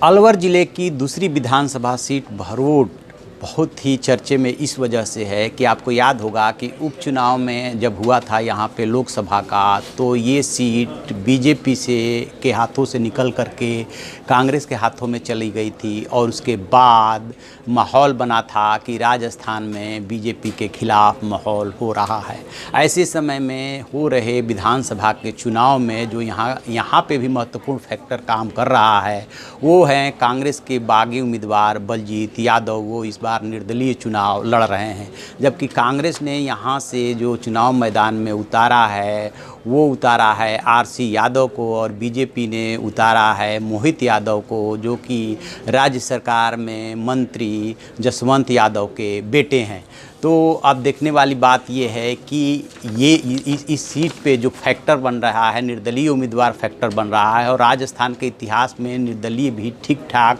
अलवर जिले की दूसरी विधानसभा सीट बहरोड बहुत ही चर्चे में इस वजह से है कि आपको याद होगा कि उपचुनाव में जब हुआ था यहाँ पे लोकसभा का, तो ये सीट बीजेपी के हाथों से निकल करके कांग्रेस के हाथों में चली गई थी और उसके बाद माहौल बना था कि राजस्थान में बीजेपी के खिलाफ माहौल हो रहा है। ऐसे समय में हो रहे विधानसभा के चुनाव में जो यहाँ पे भी महत्वपूर्ण फैक्टर काम कर रहा है वो है कांग्रेस के बागी उम्मीदवार बलजीत यादव। वो इस बार निर्दलीय चुनाव लड़ रहे हैं, जबकि कांग्रेस ने यहाँ से जो चुनाव मैदान में उतारा है वो उतारा है आरसी यादव को, और बीजेपी ने उतारा है मोहित यादव को, जो कि राज्य सरकार में मंत्री जसवंत यादव के बेटे हैं। तो अब देखने वाली बात ये है कि ये इस सीट पे जो फैक्टर बन रहा है, निर्दलीय उम्मीदवार फैक्टर बन रहा है, और राजस्थान के इतिहास में निर्दलीय भी ठीक ठाक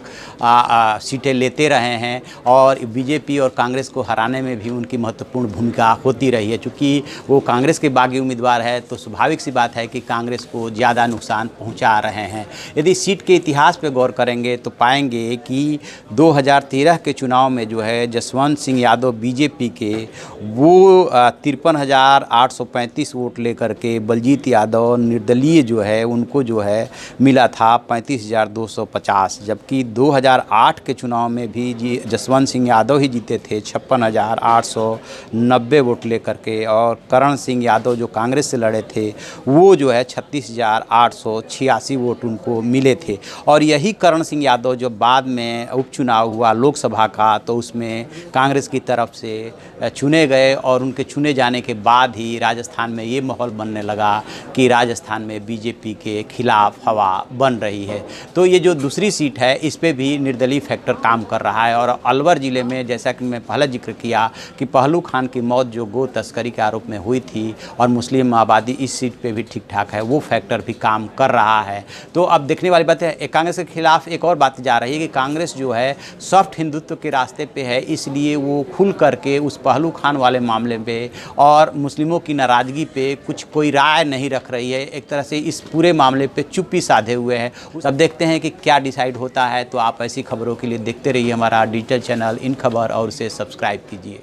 सीटें लेते रहे हैं और बीजेपी और कांग्रेस को हराने में भी उनकी महत्वपूर्ण भूमिका होती रही है। चूँकि वो कांग्रेस के बागी उम्मीदवार है तो स्वाभाविक सी बात है कि कांग्रेस को ज़्यादा नुकसान पहुंचा रहे हैं। यदि सीट के इतिहास पर गौर करेंगे तो पाएंगे कि 2013 के चुनाव में जो है जसवंत सिंह यादव बीजेपी के वो 53,835 वोट लेकर के बलजीत यादव निर्दलीय जो है उनको जो है मिला था 35,250, जबकि 2008 के चुनाव में भी जसवंत सिंह यादव ही जीते थे 56,890 वोट लेकर के, और करण सिंह यादव जो कांग्रेस से लड़े थे वो जो है 36,886 वोट उनको मिले थे। और यही करण सिंह यादव जब बाद में उपचुनाव हुआ लोकसभा का तो उसमें कांग्रेस की तरफ से चुने गए, और उनके चुने जाने के बाद ही राजस्थान में ये माहौल बनने लगा कि राजस्थान में बीजेपी के खिलाफ हवा बन रही है। तो ये जो दूसरी सीट है इस पे भी निर्दलीय फैक्टर काम कर रहा है। और अलवर ज़िले में जैसा कि मैं पहले जिक्र किया कि पहलू खान की मौत जो गो तस्करी के आरोप में हुई थी और मुस्लिम आबादी इस सीट पे भी ठीक ठाक है, वो फैक्टर भी काम कर रहा है। तो अब देखने वाली बात है, कांग्रेस के खिलाफ एक और बात जा रही है कि कांग्रेस जो है सॉफ्ट हिंदुत्व के रास्ते पे है, इसलिए वो खुल करके उस पहलू खान वाले मामले पे और मुस्लिमों की नाराज़गी पे कोई राय नहीं रख रही है। एक तरह से इस पूरे मामले पे चुप्पी साधे हुए हैं। अब देखते हैं कि क्या डिसाइड होता है। तो आप ऐसी खबरों के लिए देखते रहिए हमारा डिजिटल चैनल इन खबर और उसे सब्सक्राइब कीजिए।